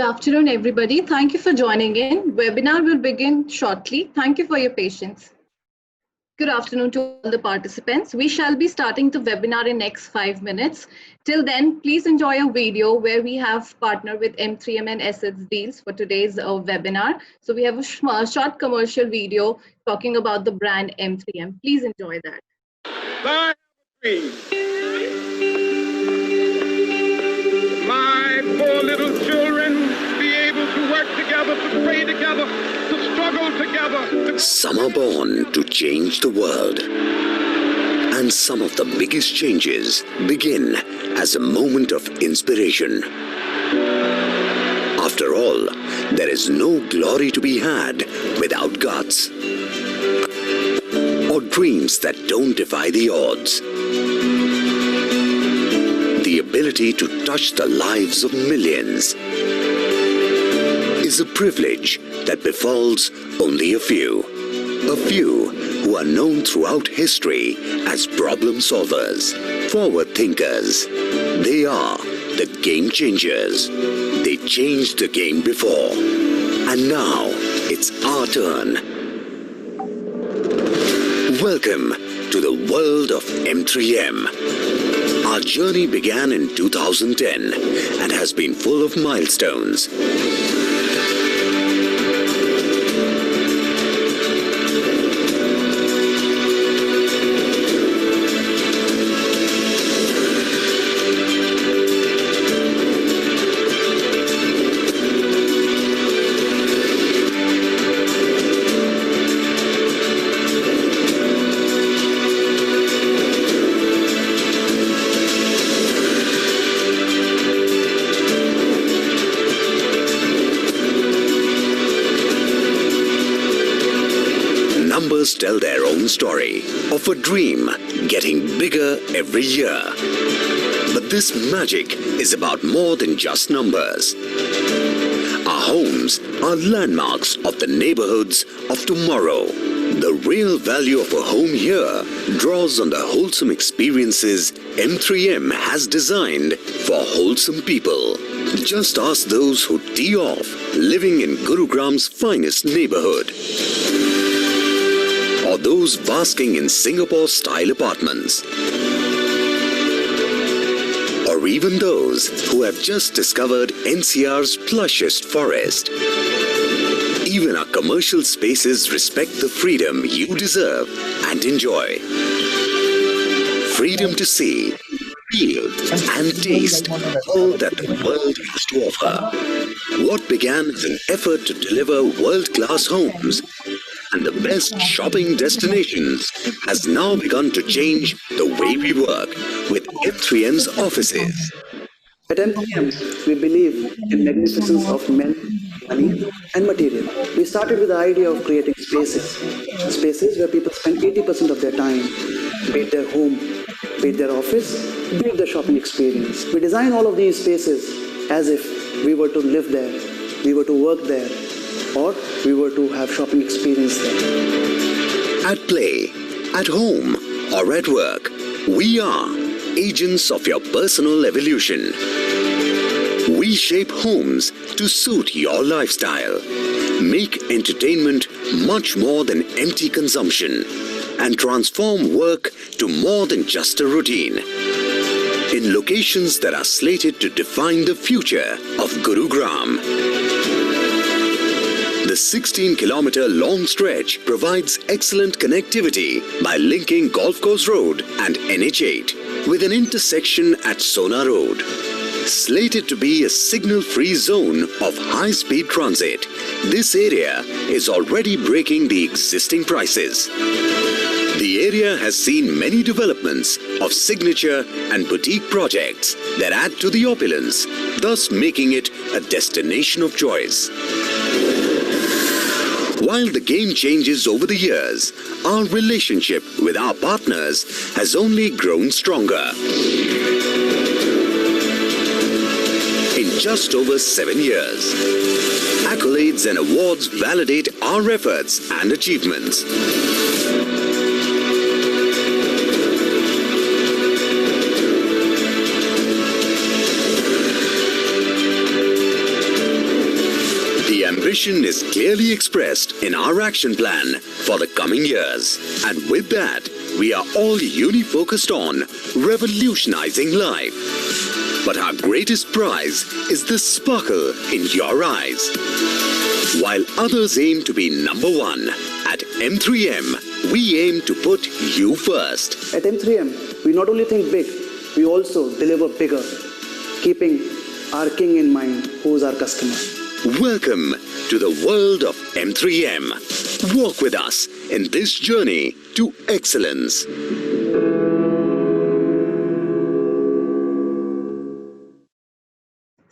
afternoon, everybody. Thank you for joining in. Webinar will begin shortly. Thank you for your patience. Good afternoon to all the participants. We shall be starting the webinar in next 5 minutes. Till then, please enjoy a video where we have partnered with M3M and Assets Deals for today's webinar. So we have a short commercial video talking about the brand M3M. Please enjoy that. I have a dream. My poor little children be able to work together, to pray together, to struggle together. Some are born to change the world. And some of the biggest changes begin as a moment of inspiration. After all, there is no glory to be had without guts. Or dreams that don't defy the odds. The ability to touch the lives of millions is a privilege that befalls only a few. A few who are known throughout history as problem solvers, forward thinkers. They are the game changers. They changed the game before. And now it's our turn. Welcome to the world of M3M. Our journey began in 2010 and has been full of milestones. Numbers tell their own story of a dream getting bigger every year. But this magic is about more than just numbers. Our homes are landmarks of the neighborhoods of tomorrow. The real value of a home here draws on the wholesome experiences M3M has designed for wholesome people. Just ask those who tee off living in Gurugram's finest neighborhood. Or those basking in Singapore-style apartments. Or even those who have just discovered NCR's plushest forest. Even our commercial spaces respect the freedom you deserve and enjoy. Freedom to see, feel and taste all that the world has to offer. What began as an effort to deliver world-class homes and the best shopping destinations has now begun to change the way we work with M3M's offices. At M3M, we believe in magnificence of men, money and material. We started with the idea of creating spaces. Spaces where people spend 80% of their time, be it their home, be it their office, be it their shopping experience. We design all of these spaces as if we were to live there, we were to work there, or we were to have shopping experience there. At play, at home, or at work, we are agents of your personal evolution. We shape homes to suit your lifestyle, make entertainment much more than empty consumption, and transform work to more than just a routine. In locations that are slated to define the future of Gurugram. The 16-kilometer long stretch provides excellent connectivity by linking Golf Course Road and NH8 with an intersection at Sona Road. Slated to be a signal-free zone of high-speed transit, this area is already breaking the existing prices. The area has seen many developments of signature and boutique projects that add to the opulence, thus making it a destination of choice. While the game changes over the years, our relationship with our partners has only grown stronger. In just over 7 years, accolades and awards validate our efforts and achievements. vision is clearly expressed in our action plan for the coming years. And with that, we are all uni-focused on revolutionizing life. But our greatest prize is the sparkle in your eyes. While others aim to be number one, at M3M, we aim to put you first. At M3M, we not only think big, we also deliver bigger, keeping our king in mind, who is our customer. Welcome to the world of M3M. Walk with us in this journey to excellence.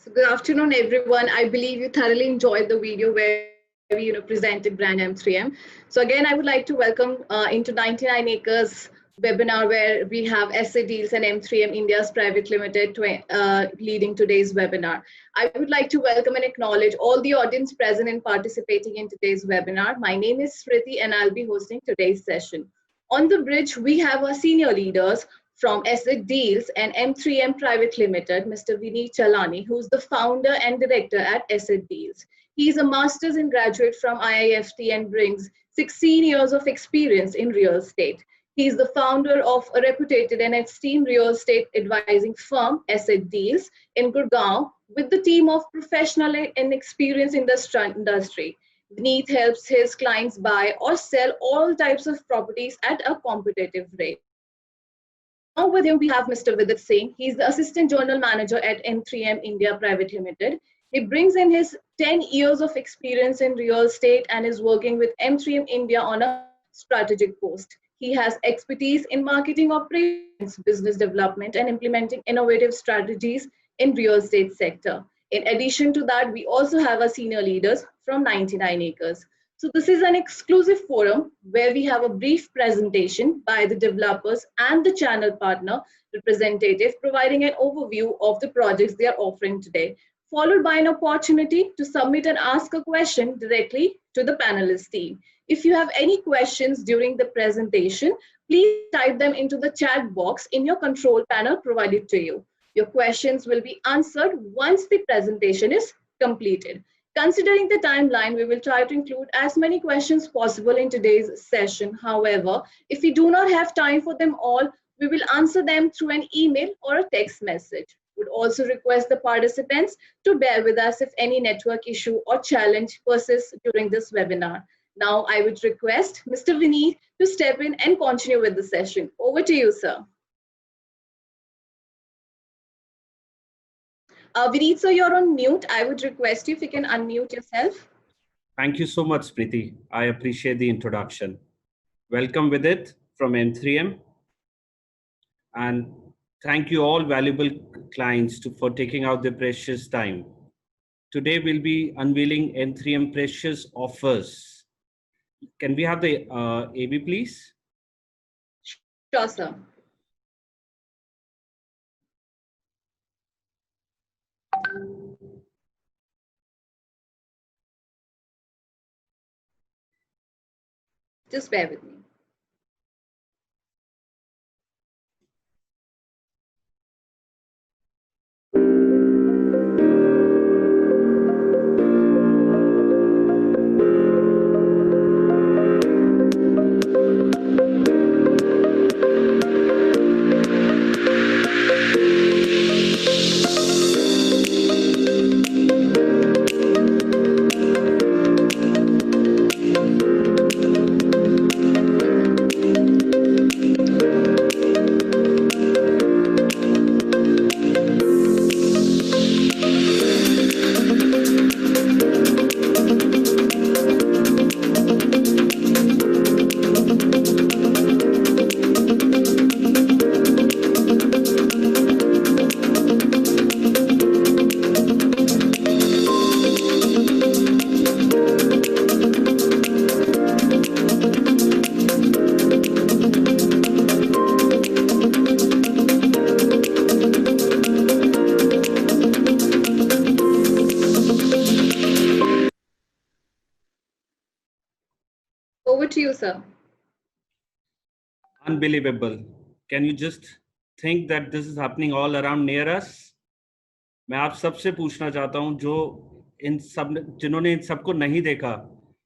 So good afternoon, everyone. I believe you thoroughly enjoyed the video where we presented brand M3M. So again, I would like to welcome into 99 Acres webinar where we have Asset Deals and M3M India's Private Limited leading today's webinar. I would like to welcome and acknowledge all the audience present and participating in today's webinar. My name is Smriti and I'll be hosting today's session. On the bridge, we have our senior leaders from Asset Deals and M3M Private Limited, Mr. Vineet Chalani, who's the founder and director at Asset Deals. He is a master's and graduate from IIFT and brings 16 years of experience in real estate. He is the founder of a reputed and esteemed real estate advising firm, Asset Deals, in Gurgaon, with the team of professional and experienced in the industry. Vineet helps his clients buy or sell all types of properties at a competitive rate. Now with him, we have Mr. Vidit Singh. He's the Assistant General Manager at M3M India Private Limited. He brings in his 10 years of experience in real estate and is working with M3M India on a strategic post. He has expertise in marketing operations, business development, and implementing innovative strategies in real estate sector. In addition to that, we also have our senior leaders from 99 Acres. So this is an exclusive forum where we have a brief presentation by the developers and the channel partner representative providing an overview of the projects they are offering today, followed by an opportunity to submit and ask a question directly to the panelist team. If you have any questions during the presentation, please type them into the chat box in your control panel provided to you. Your questions will be answered once the presentation is completed. Considering the timeline, we will try to include as many questions possible in today's session. However, if we do not have time for them all, we will answer them through an email or a text message. We would also request the participants to bear with us if any network issue or challenge persists during this webinar. Now, I would request Mr. Vineet to step in and continue with the session. Over to you, sir. Vineet, sir, you're on mute. I would request you if you can unmute yourself. Thank you so much, Smriti. I appreciate the introduction. Welcome Vidit from M3M. And thank you all valuable clients for taking out their precious time. Today, we'll be unveiling M3M Precious Offers. Can we have the AB, please? Sure, sir. Just bear with me. Over to you, sir. Unbelievable. Can you just think that this is happening all around near us? मैं आप सबसे पूछना चाहता हूं जो इन सब जिन्होंने इन सबको नहीं देखा,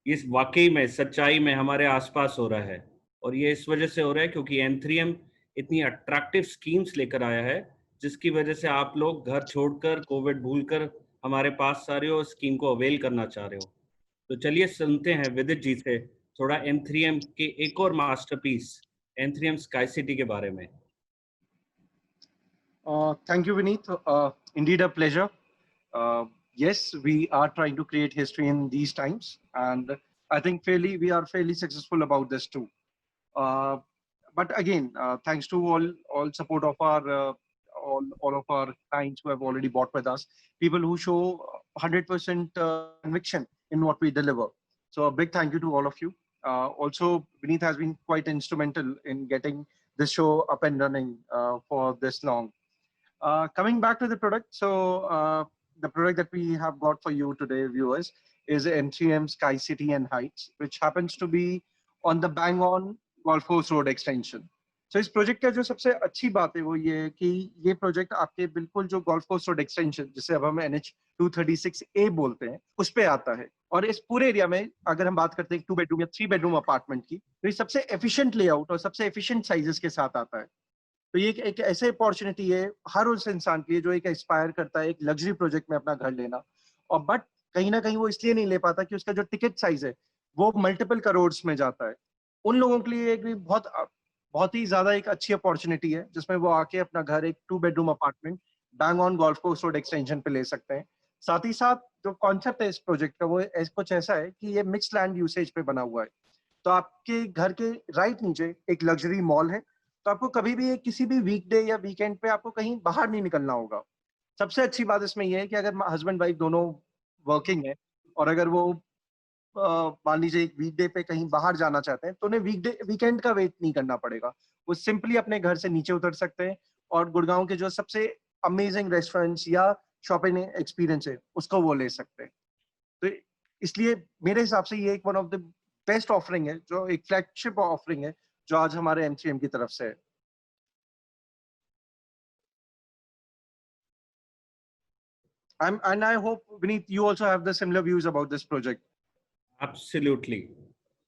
ये वाकई में सच्चाई में हमारे आसपास हो रहा है। और ये इस वजह से हो रहा है क्योंकि M3M इतनी अट्रैक्टिव स्कीम्स लेकर आया है, जिसकी वजह से आप लोग घर छोड़कर, कोविड भूलकर हमारे पास सारे हो, स्कीम को अवेल करना चाह रहे हो। तो चलिए सुनते हैं विदित जी से थोड़ा M3M के एक और मास्टरपीस M3M स्काई सिटी के बारे में। Thank you, Vineet. Indeed a pleasure. Yes, we are trying to create history in these times, and I think we are fairly successful about this too. But again, thanks to all support of our all of our clients who have already bought with us, people who show 100% conviction in what we deliver. So a big thank you to all of you. Also, Vineet has been quite instrumental in getting this show up and running for this long. Coming back to the product, so the product that we have got for you today, viewers, is M3M Sky City and Heights, which happens to be on the bang-on Golf Course Road extension. So इस project का जो सबसे अच्छी बात है वो ये है कि ये प्रोजेक्ट आपके बिल्कुल जो गोल्फ कोर्स रोड एक्सटेंशन, जिसे अब हम NH236A बोलते हैं, उस पे आता है। और इस पूरे एरिया में अगर हम बात करते हैं 2 बेडरूम या 3 बेडरूम अपार्टमेंट की, तो ये सबसे एफिशिएंट लेआउट और सबसे एफिशिएंट साइजेस के साथ आता है। तो ये एक ऐसे अपॉर्चुनिटी है हर उस इंसान के लिए जो एक एस्पायर करता है एक लग्जरी प्रोजेक्ट में अपना घर लेना, और बट कहीं ना कहीं वो इसलिए नहीं ले पाता कि उसका जो टिकट साइज है वो मल्टीपल करोड्स में जाता है। उन लोगों के लिए एक बहुत ही ज्यादा एक अच्छी अपॉर्चुनिटी है जिसमें वो आके अपना घर एक 2 bedroom apartment bang on golf course road extension पे ले सकते हैं। साथ ही साथ जो कॉन्सेप्ट है इस प्रोजेक्ट का वो कुछ ऐसा है कि ये मिक्स्ड लैंड यूसेज पे बना हुआ है। तो आपके घर के राइट नीचे एक लग्जरी मॉल है, तो आपको कभी भी किसी भी वीकडे या वीकेंड पे आपको कहीं बाहर नहीं निकलना होगा। सबसे अच्छी बात इसमें यह है कि अगर हस्बैंड वाइफ दोनों वर्किंग है और अगर वो मान लीजिए एक वीकडे पे कहीं बाहर जाना चाहते हैं तो उन्हें वीकेंड का वेट नहीं करना पड़ेगा। वो सिंपली अपने घर से नीचे उतर सकते हैं और गुड़गांव के जो सबसे अमेजिंग रेस्टोरेंट्स या शॉपिंग एक्सपीरियंस है उसको वो ले सकते हैं। तो इसलिए मेरे हिसाब से ये एक one of the best offering है, जो एक फ्लैगशिप ऑफरिंग है जो आज हमारे M3M की तरफ से है। And I hope, Vineet, you also have the similar views about this project. Absolutely.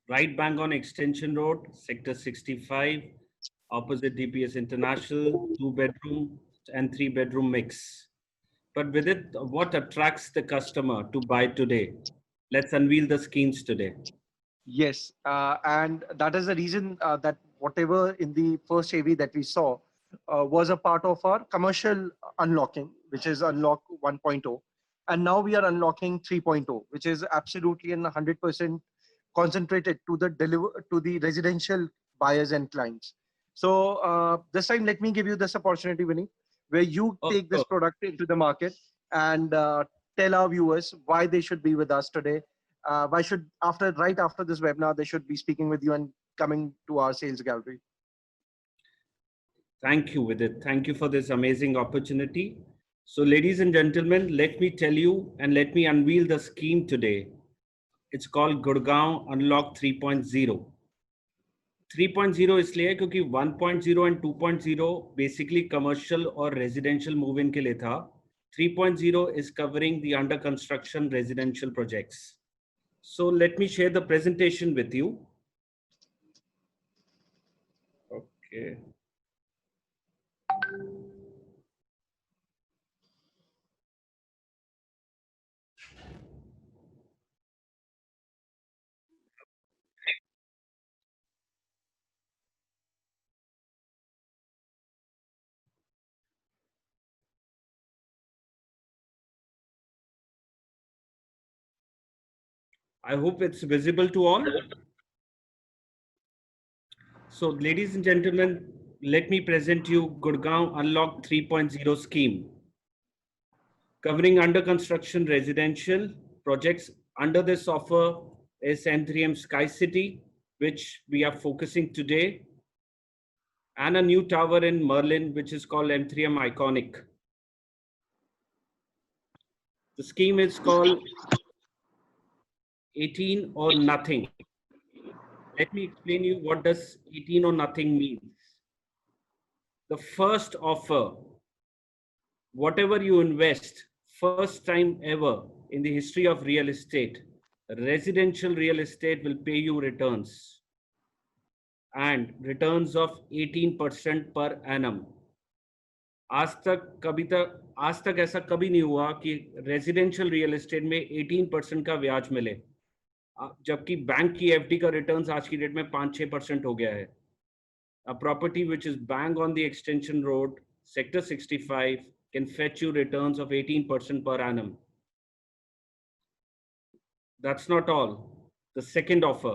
Right bang on Extension Road, Sector 65, opposite DPS International, 2 bedroom and 3 bedroom mix. But with it, what attracts the customer to buy today? Let's unveil the schemes today. Yes, and that is the reason that whatever in the first AV that we saw was a part of our commercial unlocking, which is Unlock 1.0. And now we are unlocking 3.0, which is absolutely and 100% concentrated to the residential buyers and clients. So this time, let me give you this opportunity, Vinny, where you take this product into the market and tell our viewers why they should be with us today. Why should, right after this webinar, they should be speaking with you and coming to our sales gallery. Thank you, Vidit. Thank you for this amazing opportunity. So ladies and gentlemen, let me tell you and let me unveil the scheme today. It's called Gurgaon Unlock 3.0. 3.0 इसलिए क्योंकि 1.0 and 2.0 basically commercial और residential move-in के लिए था. 3.0 is covering the under construction residential projects. So let me share the presentation with you. Okay. I hope it's visible to all. So ladies and gentlemen, let me present you Gurgaon Unlock 3.0 scheme. Covering under construction residential projects. Under this offer is M3M Sky City, which we are focusing today, and a new tower in Merlin, which is called M3M Iconic. The scheme is called 18 or nothing. Let me explain you what does 18 or nothing means. The first offer, whatever you invest, first time ever in the history of real estate, residential real estate will pay you returns and returns of 18% per annum. आज तक ऐसा कभी नहीं हुआ कि residential real estate में 18% का ब्याज मिले, जबकि बैंक की एफडी का रिटर्न्स आज की डेट में 5-6% हो गया है. A property which is bang on the extension road, sector 65, can fetch you returns of 18% per annum. That's not all. The second offer,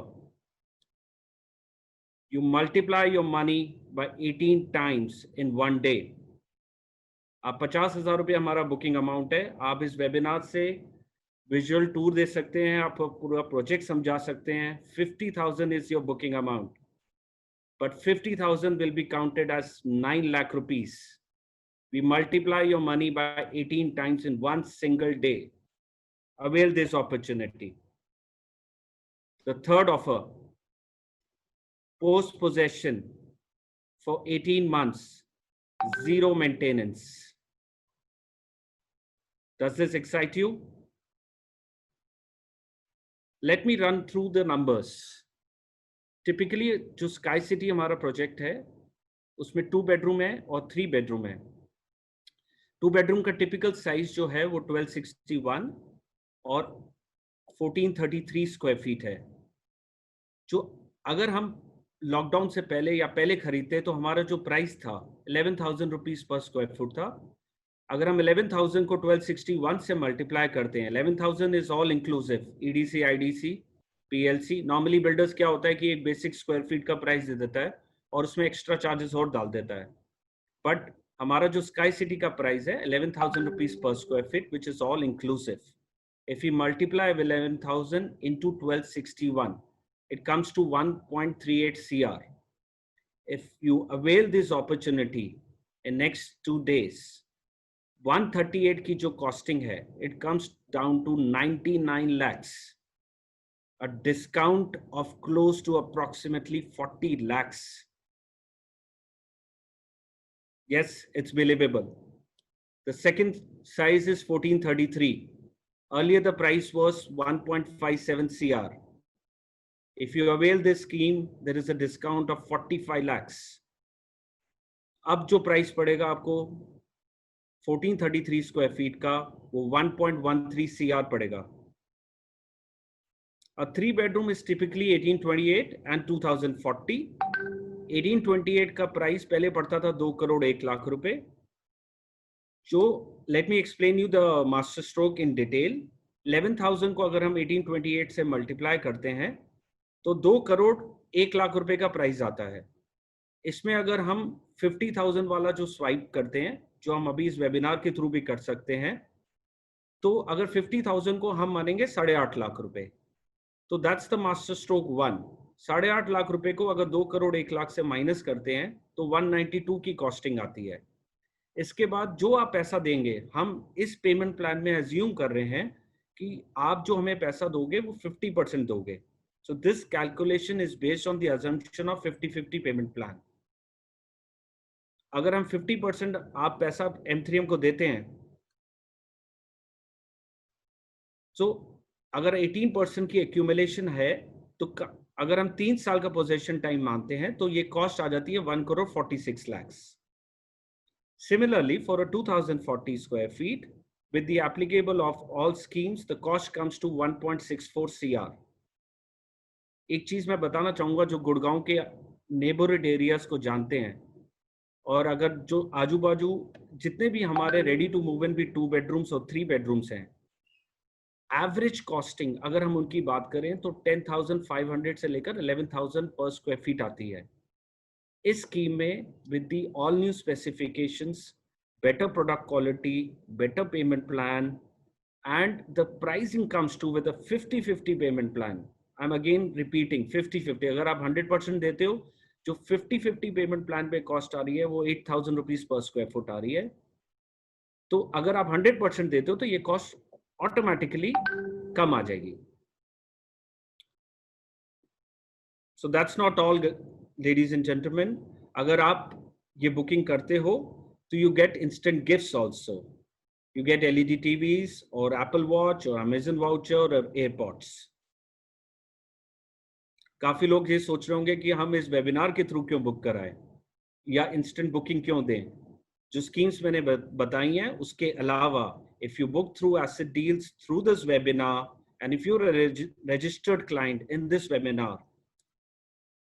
you multiply your money by 18 times in one day. आप 50,000 रुपये हमारा booking amount है. आप इस webinar से visual tour दे सकते हैं, आप पूरा प्रोजेक्ट समझा सकते हैं. 50,000 is your booking amount, but 50,000 will be counted as 9 lakh rupees. We multiply your money by 18 times in one single day. Avail this opportunity. The third offer, post possession for 18 months, zero maintenance. Does this excite you? Let me run through the numbers. Typically, जो sky city हमारा project है, उसमें 2 bedroom है और 3 bedroom है. 2 bedroom का typical size जो है वो 1261 और 1433 स्क्वायर फीट है. जो अगर हम लॉकडाउन से पहले या पहले खरीदते तो हमारा जो प्राइस था 11,000 रुपीज पर स्क्वायर फुट था. अगर हम 11,000 को 1261 से मल्टीप्लाई करते हैं, 11,000 is all inclusive, EDC, IDC, PLC. Normally builders क्या होता है कि एक बेसिक स्क्वायर फीट का प्राइस दे देता है और उसमें एक्स्ट्रा चार्जेस और डाल देता है. बट हमारा जो स्काई सिटी का प्राइस है 11,000 rupees per square feet, which is all inclusive. If you multiply 11,000 into 1261, it comes to 1.38 CR. If you avail this opportunity in next 2 days, 138 की जो costing है, it comes down to 99 lakhs, a discount of close to approximately 40 lakhs. Yes, it's believable. The second size is 1433. Earlier the price was 1.57 CR. If you avail this scheme, there is a discount of 45 lakhs. अब जो price पड़ेगा आपको 1433 square feet का, वो 1.13 CR पड़ेगा. A 3 bedroom is typically 1828 and 2040. 1828 का price पहले पड़ता था 2 करोड़ 1 लाख रुपए. जो let me explain you the master stroke in detail. 11,000 को अगर हम 1828 से मल्टीप्लाई करते हैं तो 2 करोड़ 1 लाख रुपए का प्राइस आता है. इसमें अगर हम 50,000 वाला जो स्वाइप करते हैं, जो हम अभी इस वेबिनार के थ्रू भी कर सकते हैं, तो अगर 50,000 को हम मानेंगे 8.5 लाख रुपए, तो that's the master stroke 1. 8.5 lakh रुपए को अगर 2 करोड़ 1 लाख से माइनस करते हैं तो 192 की कॉस्टिंग आती है. इसके बाद जो आप पैसा देंगे, हम इस पेमेंट प्लान में एज्यूम कर रहे हैं कि आप जो हमें पैसा दोगे वो 50% दोगे. So this calculation is based on the assumption of 50-50 payment plan. अगर हम 50% आप पैसा M3M को देते हैं, so अगर 18% की accumulation है, तो अगर हम 3 साल का possession time मानते हैं तो ये cost आ जाती है 1 crore 46 lakhs. Similarly, for a 2040 square feet, with the applicable of all schemes, the cost comes to 1.64 CR. एक चीज मैं बताना चाहूंगा, जो गुड़गांव के नेबरहुड एरियाज को जानते हैं, और अगर जो आजू बाजू जितने भी हमारे रेडी टू मूव इन भी 2 bedrooms और 3 bedrooms हैं, एवरेज कॉस्टिंग अगर हम उनकी बात करें तो 10,500 से लेकर 11,000 पर स्क्वायर फीट आती है. इस स्कीम में with the all new specifications, better product quality, better payment plan, and the pricing comes to with a 50-50 payment plan. I'm again repeating 50-50. अगर आप 100% देते हो, जो 50-50 payment plan पे cost आ रही है वो 8,000 rupees per square foot आ रही है. तो अगर आप 100% देते हो तो ये cost automatically कम आ जाएगी. So that's not all, ladies and gentlemen. अगर आप ये booking करते हो तो you get instant gifts also. You get LED TVs or Apple Watch or Amazon voucher or AirPods. काफी लोग ये सोच रहे होंगे कि हम इस वेबिनार के थ्रू क्यों बुक कराएं या इंस्टेंट बुकिंग क्यों दें. जो स्कीम्स मैंने बताई हैं उसके अलावा, if you book through asset deals through this webinar and if you're a registered client in this webinar,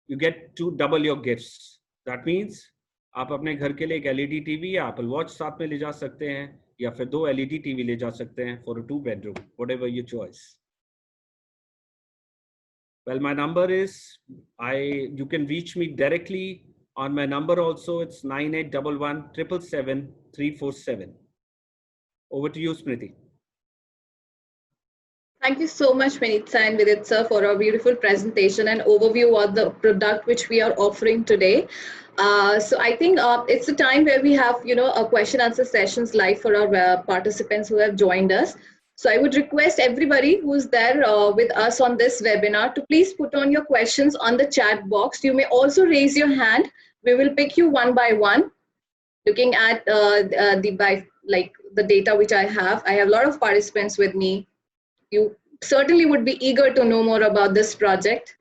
you get to double your gifts. That means आप अपने घर के लिए एक LED TV या Apple Watch साथ में ले जा सकते हैं या फिर 2 LED TV ले जा सकते हैं for a 2-bedroom, whatever your choice. Well, my number is, you can reach me directly on my number also. It's 9811 777 347. Over to you, Smriti. Thank you so much, Vinitha and Vidit sir, for a beautiful presentation and overview of the product which we are offering today. So I think it's a time where we have, a question answer sessions live for our participants who have joined us. So I would request everybody who's there with us on this webinar to please put on your questions on the chat box. You may also raise your hand. We will pick you one by one. Looking at the data which I have a lot of participants with me. You certainly would be eager to know more about this project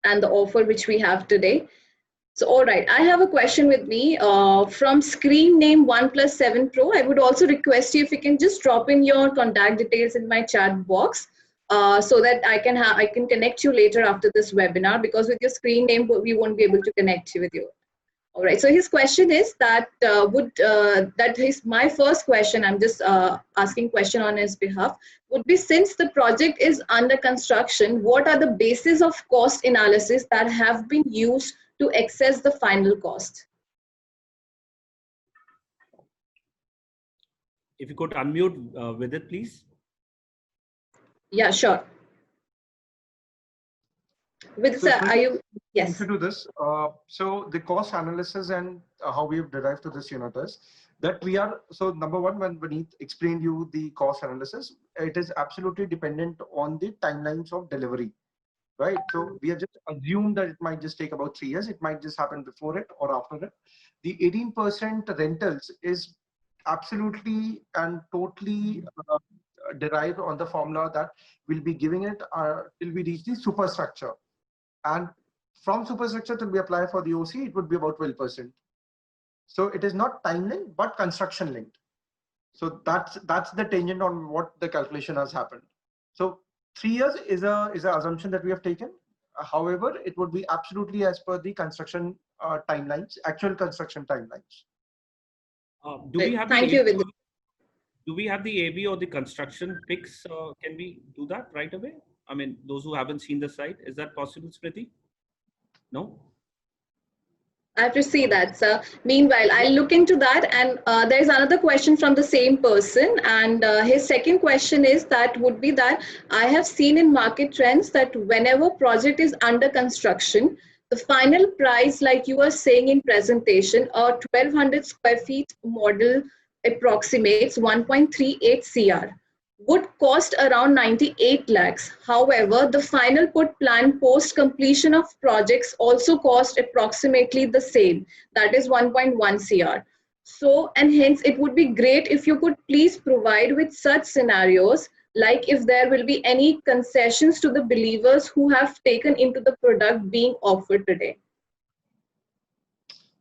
and the offer which we have today. So, all right, I have a question with me from screen name OnePlus7 Pro. I would also request you if you can just drop in your contact details in my chat box so that I can connect you later after this webinar, because with your screen name, we won't be able to connect you with you. All right, so his question is that my first question, I'm just asking question on his behalf, would be, since the project is under construction, what are the basis of cost analysis that have been used to access the final cost? If you could unmute with it, please. Yeah, sure. With are you? Yes. To do this, so the cost analysis and how we have derived to this, is that we are, so number one, when Vineet explained you the cost analysis, it is absolutely dependent on the timelines of delivery, right? So we have just assumed that it might just take about 3 years. It might just happen before it or after it. The 18% rentals is absolutely and totally derived on the formula that we'll be giving it till we reach the superstructure. And from superstructure till we apply for the OC, it would be about 12%. So it is not time linked, but construction linked. So that's the tangent on what the calculation has happened. So 3 years is an assumption that we have taken. However, it would be absolutely as per the construction timelines, actual construction timelines. Do we have Thank you, Vidit. Do we have the AB or the construction pics? Can we do that right away? I mean, those who haven't seen the site, is that possible, Smriti? No? I have to see that, sir. Meanwhile, I'll look into that. And there's another question from the same person. And his second question is that would be that I have seen in market trends that whenever project is under construction, the final price, like you were saying in presentation, a 1200 square feet model approximates 1.38 CR. Would cost around 98 lakhs. However, the final put plan post completion of projects also cost approximately the same, that is 1.1 CR. So, and hence it would be great if you could please provide with such scenarios, like if there will be any concessions to the believers who have taken into the product being offered today.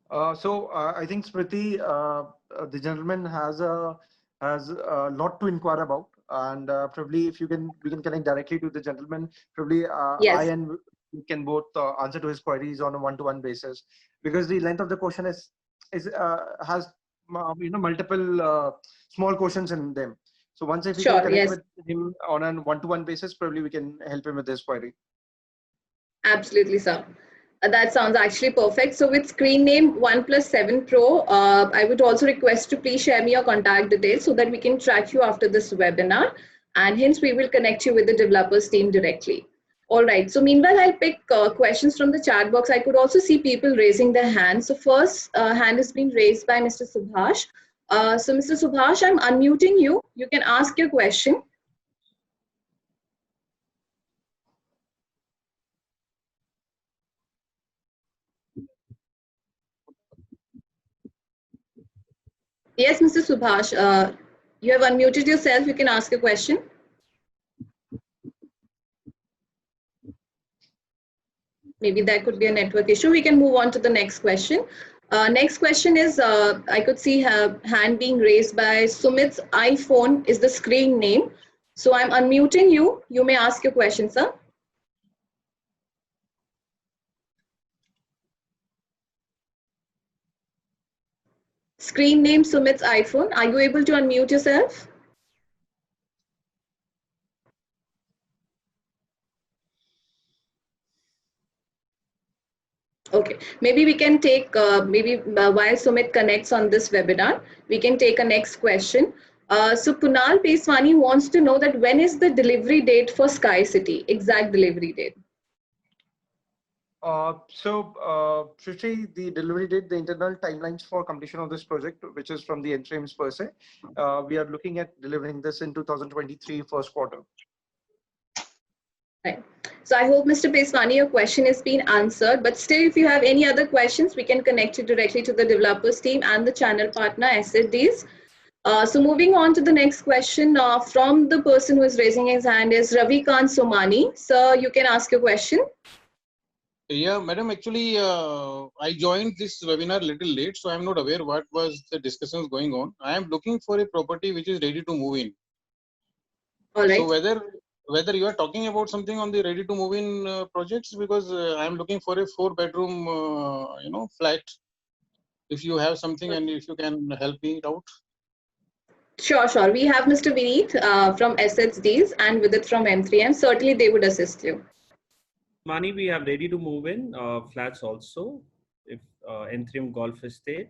I think Smriti, the gentleman has a lot to inquire about. And probably if we can connect directly to the gentleman, probably yes. I and we can both answer to his queries on a one-to-one basis, because the length of the question has multiple small questions in them. So once if we can connect with him on a one-to-one basis, probably we can help him with this query. Absolutely, sir. That sounds actually perfect. So with screen name OnePlus7 Pro, I would also request to please share me your contact details so that we can track you after this webinar, and hence we will connect you with the developers team directly. All right. So meanwhile, I'll pick questions from the chat box. I could also see people raising their hands. So first hand has been raised by Mr. Subhash. So Mr. Subhash, I'm unmuting you. You can ask your question. Yes, Mr. Subhash. You have unmuted yourself. You can ask a question. Maybe that could be a network issue. We can move on to the next question. Next question is, I could see a hand being raised by Sumit's iPhone is the screen name. So I'm unmuting you. You may ask your question, sir. Screen name Sumit's iPhone. Are you able to unmute yourself? Okay, maybe we can take, while Sumit connects on this webinar, we can take a next question. So Kunal Peswani wants to know that when is the delivery date for Sky City, exact delivery date? Shrishti, the delivery date, the internal timelines for completion of this project, which is from the N3Ms per se, we are looking at delivering this in 2023 first quarter. Right. So I hope, Mr. Peswani, your question has been answered. But still, if you have any other questions, we can connect you directly to the developers team and the channel partner, SZDs. So moving on to the next question from the person who is raising his hand is Ravikant Somani. Sir, you can ask your question. Yeah, madam, actually, I joined this webinar a little late, so I'm not aware what was the discussions going on. I am looking for a property which is ready to move in. All right. So whether you are talking about something on the ready to move in projects, because I am looking for a 4-bedroom, flat. If you have something and if you can help me out. Sure, sure. We have Mr. Vineet from SHDs and Vidit from M3M. Certainly, they would assist you. Mani, we have ready to move in flats also. If N3M Golf Estate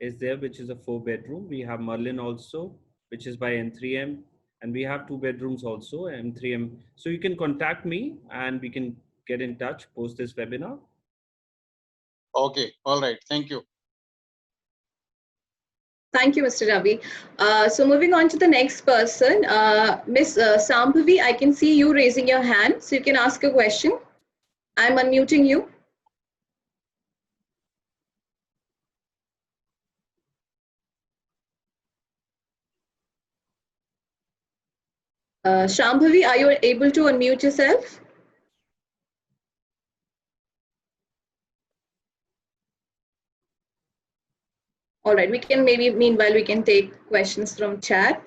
is there, which is a 4-bedroom. We have Merlin also, which is by N3M. And we have 2 bedrooms also, M3M. So you can contact me and we can get in touch post this webinar. Okay. All right. Thank you. Thank you, Mr. Ravi. So moving on to the next person, Ms. Sambhavi, I can see you raising your hand. So you can ask a question. I'm unmuting you. Shambhavi, are you able to unmute yourself? All right, we can meanwhile, we can take questions from chat.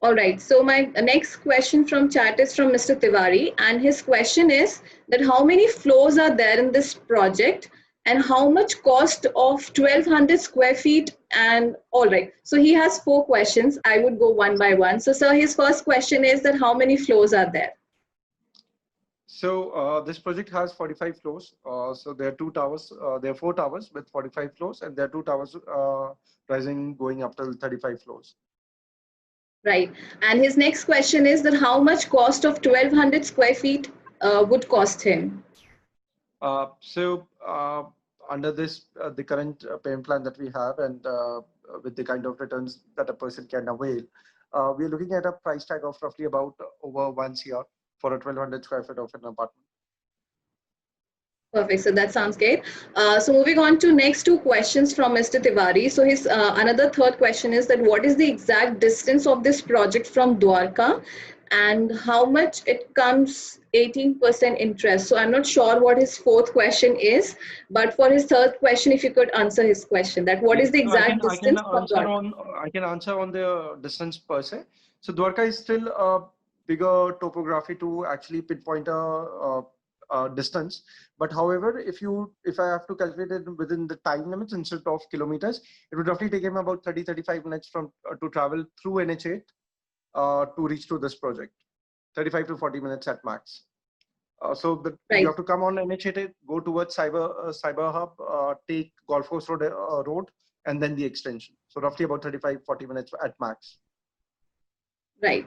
All right, so my next question from chat is from Mr. Tiwari, and his question is that how many floors are there in this project and how much cost of 1200 square feet? And all right, so he has 4 questions. I would go one by one. So sir, his first question is that how many floors are there? So this project has 45 floors. So there are 2 towers. There are 4 towers with 45 floors, and there are 2 towers rising going up to 35 floors. Right. And his next question is that how much cost of 1200 square feet would cost him? Under this, the current payment plan that we have, and with the kind of returns that a person can avail, we're looking at a price tag of roughly about over 1 crore for a 1200 square feet of an apartment. Perfect. So that sounds great. So moving on to next 2 questions from Mr. Tiwari. So his another third question is that what is the exact distance of this project from Dwarka and how much it comes 18% interest? So I'm not sure what his 4th question is, but for his 3rd question, if you could answer his question, that what is the exact distance from Dwarka? I can answer on the distance per se. So Dwarka is still a bigger topography to actually pinpoint a distance, but however, if I have to calculate it within the time limits instead of kilometers, it would roughly take him about 30-35 minutes from to travel through NH8 to reach to this project. 35 to 40 minutes at max. So you have to come on NH8, go towards Cyber Hub, take Golf Course Road, and then the extension. So roughly about 35-40 minutes at max. Right.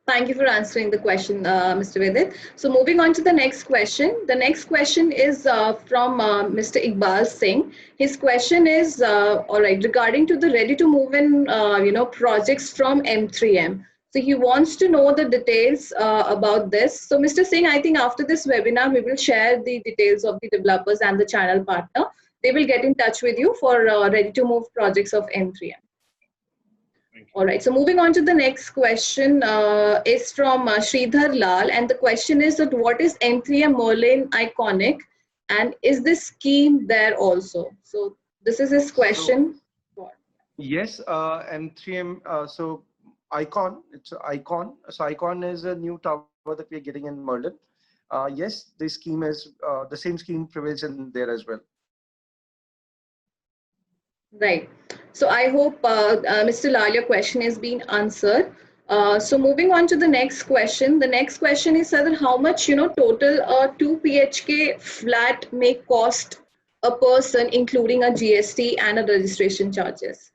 Thank you for answering the question, Mr. Vidit. So moving on to the next question. The next question is from Mr. Iqbal Singh. His question is, all right, regarding to the ready to move in, projects from M3M. So he wants to know the details about this. So Mr. Singh, I think after this webinar, we will share the details of the developers and the channel partner. They will get in touch with you for ready to move projects of M3M. All right, so moving on to the next question is from Sridhar Lal, and the question is that what is N3M Merlin Iconic, and is this scheme there also? So this is his question. Yes, M3M, so Icon, it's Icon. So Icon is a new tower that we're getting in Merlin. Yes, the scheme is, the same scheme prevails in there as well. Right. So I hope, Mr. Lal, your question has been answered. So moving on to the next question. The next question is that how much, total 2 BHK flat may cost a person, including a GST and a registration charges?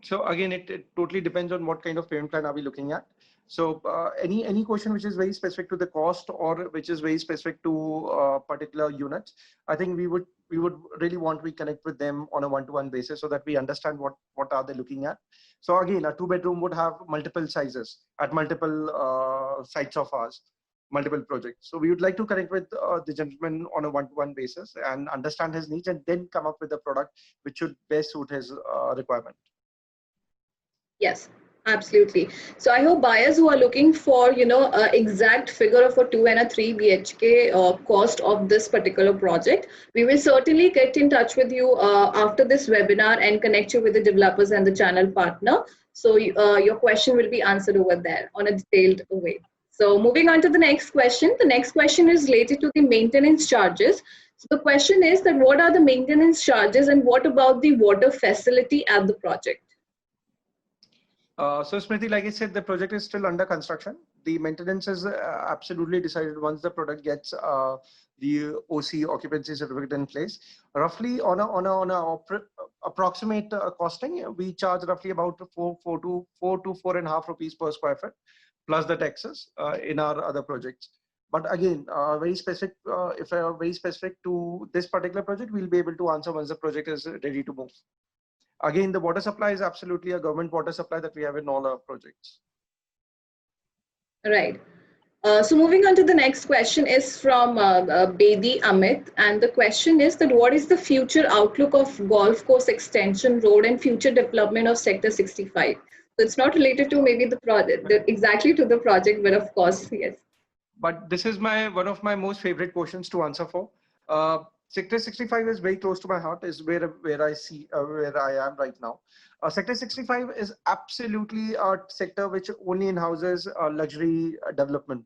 So again, it totally depends on what kind of payment plan are we looking at. So any question which is very specific to the cost or which is very specific to particular units, I think we would really want to connect with them on a one-to-one basis so that we understand what are they looking at. So again, a 2-bedroom would have multiple sizes at multiple sites of ours, multiple projects. So we would like to connect with the gentleman on a one-to-one basis and understand his needs and then come up with a product which should best suit his requirement. Yes, absolutely. So I hope buyers who are looking for, exact figure of a 2 and a 3 BHK cost of this particular project, we will certainly get in touch with you after this webinar and connect you with the developers and the channel partner. So your question will be answered over there on a detailed way. So moving on to the next question. The next question is related to the maintenance charges. So the question is that what are the maintenance charges and what about the water facility at the project? So Smriti, like I said, the project is still under construction. The maintenance is absolutely decided once the product gets the OC occupancy certificate in place. Roughly on a approximate costing, we charge roughly about 4 to 4.5 rupees per square foot, plus the taxes in our other projects. But again, very specific. If very specific to this particular project, we'll be able to answer once the project is ready to move. Again, the water supply is absolutely a government water supply that we have in all our projects. Right. So moving on to the next question is from Bedi Amit, and the question is that what is the future outlook of Golf Course Extension Road and future development of Sector 65? So it's not related to maybe the project, exactly to the project, but of course, yes. But this is one of my most favorite questions to answer for. Sector 65 is very close to my heart, is where I am right now. Sector 65 is absolutely a sector which only in-houses luxury development.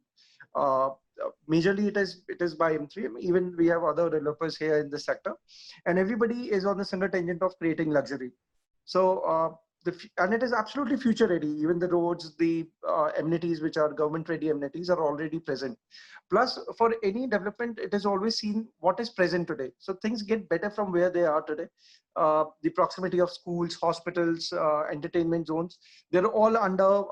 Majorly it is by M3M. Even we have other developers here in this sector, and everybody is on the similar tangent of creating luxury. So and it is absolutely future ready. Even the roads, the amenities which are government ready amenities are already present. Plus, for any development, it is always seen what is present today. So things get better from where they are today. The proximity of schools, hospitals, entertainment zones, they're all under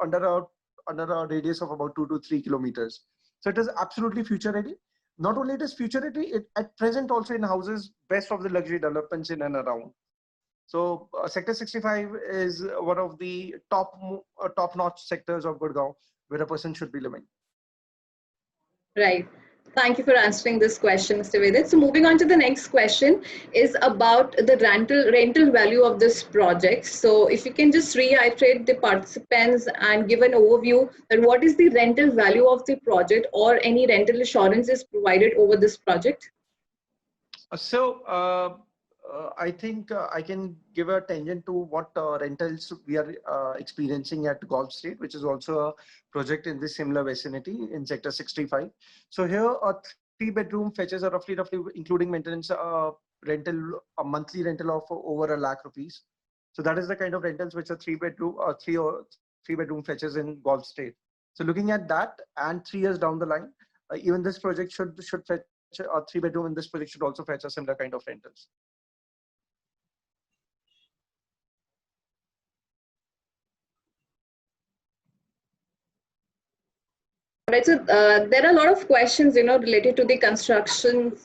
a radius of about 2 to 3 kilometers. So it is absolutely future ready. Not only it is future ready, it at present also in houses best of the luxury developments in and around. So Sector 65 is one of the top-notch sectors of Gurgaon where a person should be living. Right. Thank you for answering this question, Mr. Vedit. So moving on to the next question is about the rental value of this project. So if you can just reiterate the participants and give an overview that what is the rental value of the project or any rental assurance is provided over this project? I think I can give a tangent to what rentals we are experiencing at Golf State, which is also a project in this similar vicinity in Sector 65. So here a 3-bedroom fetches a roughly including maintenance a monthly rental of over 1 lakh rupees. So that is the kind of rentals which a 3-bedroom fetches in Golf State. So looking at that and 3 years down the line, even this project should fetch a 3-bedroom in this project should also fetch a similar kind of rentals. Right, so there are a lot of questions, related to the construction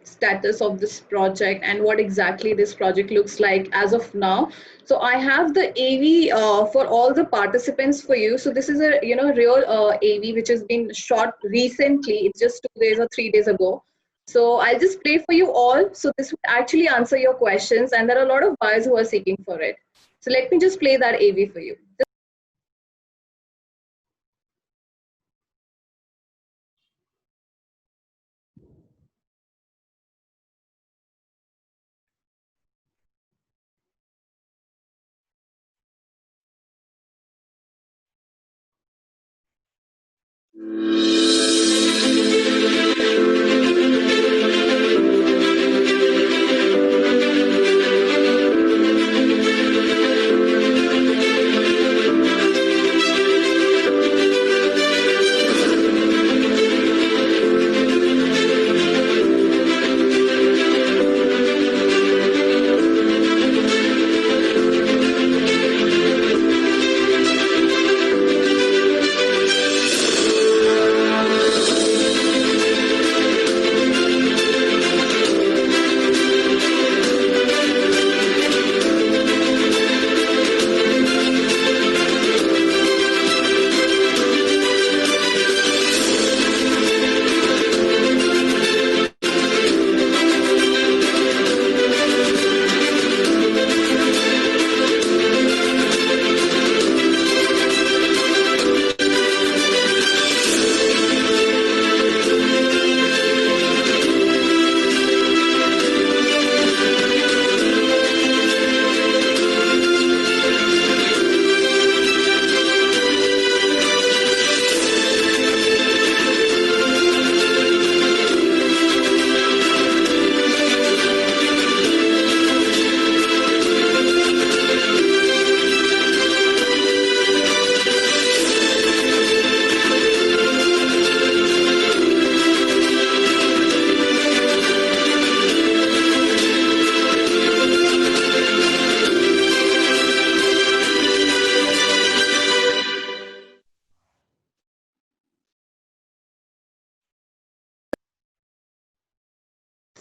status of this project and what exactly this project looks like as of now. So I have the AV for all the participants for you. So this is a real AV which has been shot recently. It's just 2 days or 3 days ago. So I'll just play for you all. So this will actually answer your questions, and there are a lot of buyers who are seeking for it. So let me just play that AV for you.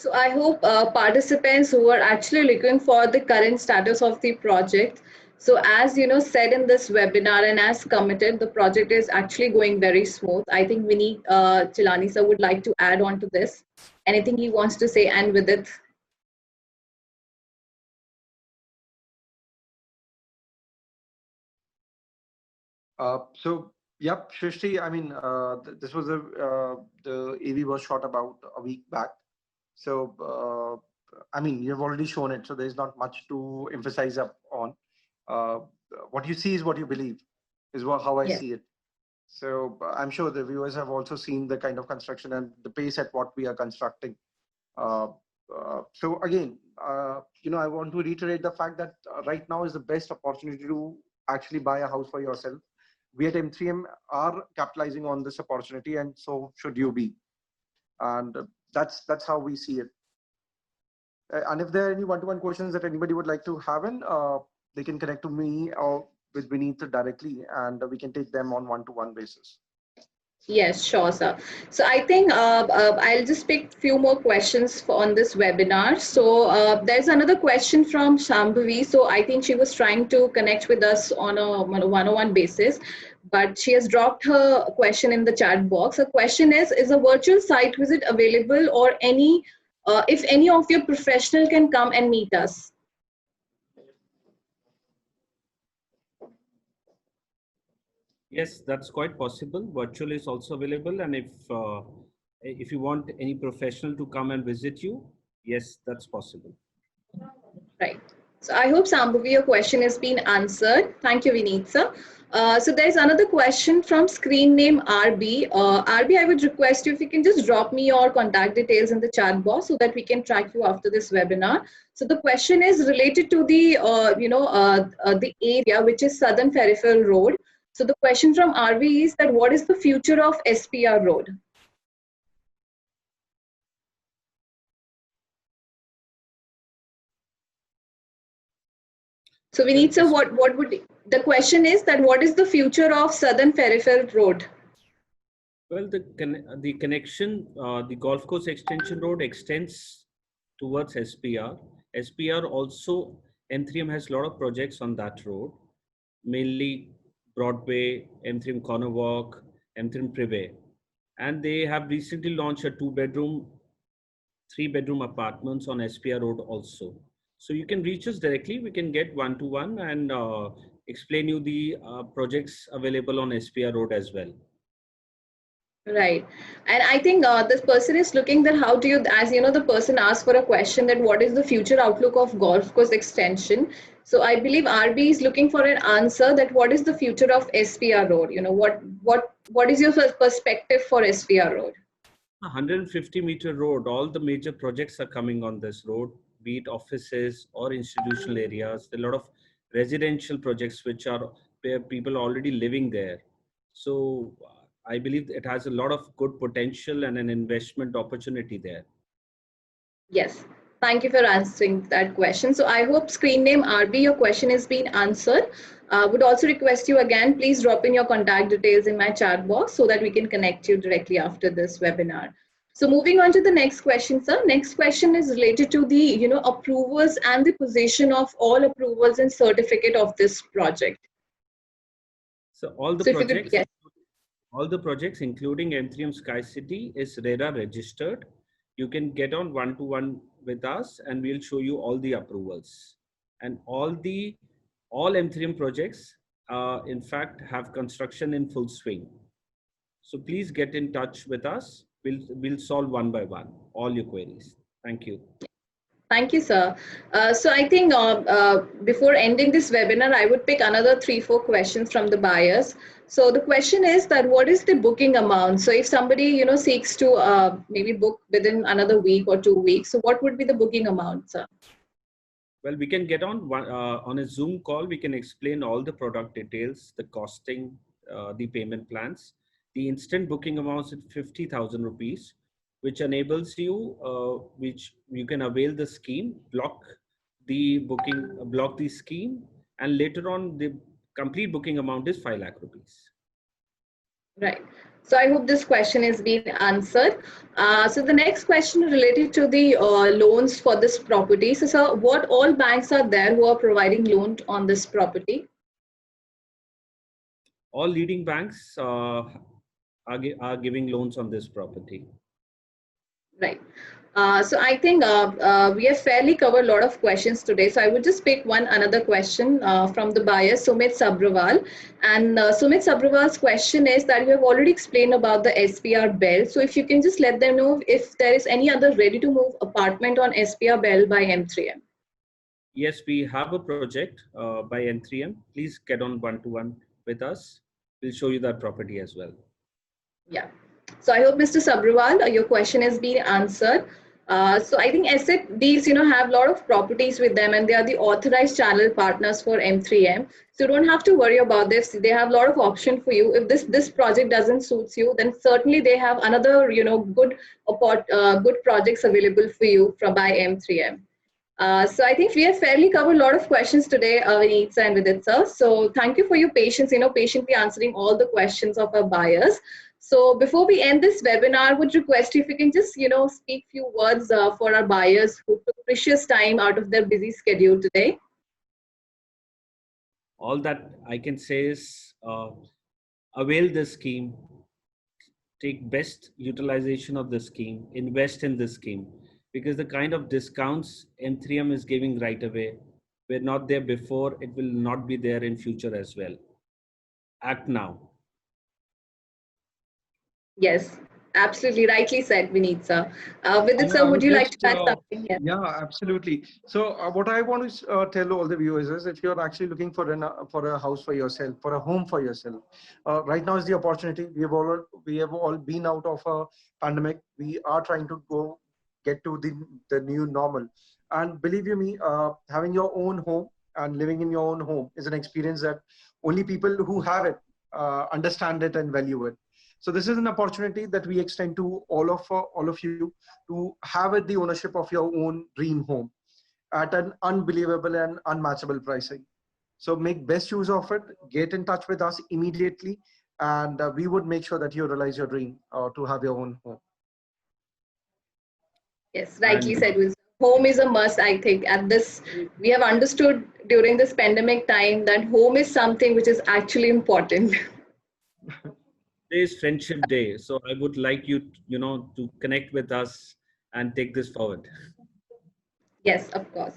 So I hope participants who are actually looking for the current status of the project. So as you know, said in this webinar and as committed, the project is actually going very smooth. I think Vineet Chilani sir would like to add on to this. Anything he wants to say, and with it. So, yep, Shrishti, I mean, this was the AV was shot about a week back. So, I mean, you've already shown it, so there's not much to emphasize up on. What you see is what you believe, is how I see it. So I'm sure the viewers have also seen the kind of construction and the pace at what we are constructing. So again, you know, I want to reiterate the fact that right now is the best opportunity to actually buy a house for yourself. We at M3M are capitalizing on this opportunity, and so should you be. And that's how we see it. And if there are any one-to-one questions that anybody would like to have in, they can connect to me or with Vineet directly, and we can take them on one-to-one basis. Yes, sure, sir. So I think I'll just pick few more questions on this webinar. So there's another question from Shambhavi. So I think she was trying to connect with us on a one-on-one basis, but she has dropped her question in the chat box. Her question is a virtual site visit available, or if any of your professional can come and meet us? Yes, that's quite possible. Virtual is also available, and if you want any professional to come and visit you, yes, that's possible. Right. So I hope, Shambhavi, your question has been answered. Thank you, Vineet sir. So there's another question from screen name RB. RB, I would request you if you can just drop me your contact details in the chat box so that we can track you after this webinar. So the question is related to the the area which is Southern Peripheral Road. So the question from RB is that what is the future of SPR Road? So Vineet sir, what would the question is that what is the future of Southern Peripheral Road? Well, the connection, the Golf Course Extension Road extends towards SPR. SPR also, M3M has a lot of projects on that road, mainly Broadway, M3M Corner Walk, M3M Privé. And they have recently launched a 2-bedroom, 3-bedroom apartments on SPR Road also. So you can reach us directly. We can get one-to-one and explain you the projects available on SPR Road as well. Right. And I think this person is looking that how do you, as you know, the person asked for a question that what is the future outlook of golf course extension? So I believe RB is looking for an answer that what is the future of SPR Road? You know, what is your perspective for SPR Road? 150-meter road, all the major projects are coming on this road, be it offices or institutional areas. There are a lot of residential projects which are where people are already living there. So I believe it has a lot of good potential and an investment opportunity there. Yes. Thank you for answering that question. So I hope screen name RB, your question has been answered. Would also request you again, please drop in your contact details in my chat box so that we can connect you directly after this webinar. So moving on to the next question, sir. Next question is related to the approvals and the position of all approvals and certificate of this project. So all the projects, yes. All the projects, including M3M Sky City, is RERA registered. You can get on one-to-one with us and we'll show you all the approvals. And all M3M projects, in fact, have construction in full swing. So please get in touch with us. We'll solve one by one all your queries. Thank you. Thank you, sir. So I think before ending this webinar, I would pick another 3-4 questions from the buyers. So the question is that what is the booking amount? So if somebody seeks to maybe book within another week or 2 weeks, so what would be the booking amount, sir? Well, we can get on a Zoom call. We can explain all the product details, the costing, the payment plans. The instant booking amount is 50,000 rupees, which enables you, which you can avail the scheme, block the scheme, and later on the complete booking amount is 5 lakh rupees. Right. So I hope this question is being answered. So the next question related to the loans for this property. So sir, what all banks are there who are providing loan on this property? All leading banks are giving loans on this property. Right. So I think we have fairly covered a lot of questions today. So I would just pick another question from the buyer, Sumit Sabrawal. And Sumit Sabrawal's question is that you have already explained about the SPR Bell. So if you can just let them know if there is any other ready to move apartment on SPR Bell by M3M. Yes, we have a project by M3M. Please get on one-to-one with us. We'll show you that property as well. Yeah. So I hope Mr. Sabrawal, your question has been answered. So I think Asset Deals, have a lot of properties with them and they are the authorized channel partners for M3M. So you don't have to worry about this. They have a lot of option for you. If this project doesn't suit you, then certainly they have another, good projects available for you by M3M. So I think we have fairly covered a lot of questions today, Vinitsa and Viditsa. So thank you for your patience, patiently answering all the questions of our buyers. So before we end this webinar, I would request you if you can just, speak few words for our buyers who took precious time out of their busy schedule today. All that I can say is avail the scheme, take best utilization of the scheme, invest in the scheme, because the kind of discounts M3M is giving right away were not there before, it will not be there in future as well. Act now. Yes, absolutely rightly said, Vinitsa. Viditsa, would you like to add something here? Yeah, absolutely. So what I want to tell all the viewers is, if you're actually looking for a house for yourself, for a home for yourself, right now is the opportunity. We have all been out of a pandemic. We are trying to get to the new normal. And believe you me, having your own home and living in your own home is an experience that only people who have it understand it and value it. So this is an opportunity that we extend to all of you to have the ownership of your own dream home at an unbelievable and unmatchable pricing. So make best use of it. Get in touch with us immediately, and we would make sure that you realize your dream to have your own home. Yes, rightly said. Home is a must, I think. We have understood during this pandemic time that home is something which is actually important. Today is Friendship Day, so I would like you, to connect with us and take this forward. Yes, of course.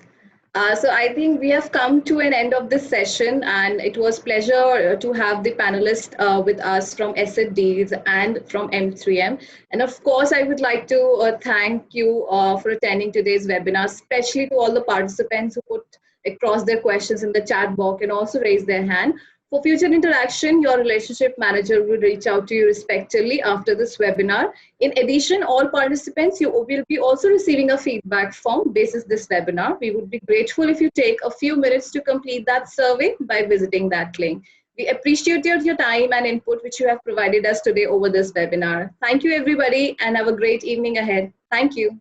So I think we have come to an end of this session, and it was pleasure to have the panelists with us from Asset Deals and from M3M. And of course, I would like to thank you for attending today's webinar, especially to all the participants who put across their questions in the chat box and also raised their hand. For future interaction, your relationship manager will reach out to you respectively after this webinar. In addition, all participants, you will be also receiving a feedback form basis this webinar. We would be grateful if you take a few minutes to complete that survey by visiting that link. We appreciate your time and input which you have provided us today over this webinar. Thank you, everybody, and have a great evening ahead. Thank you.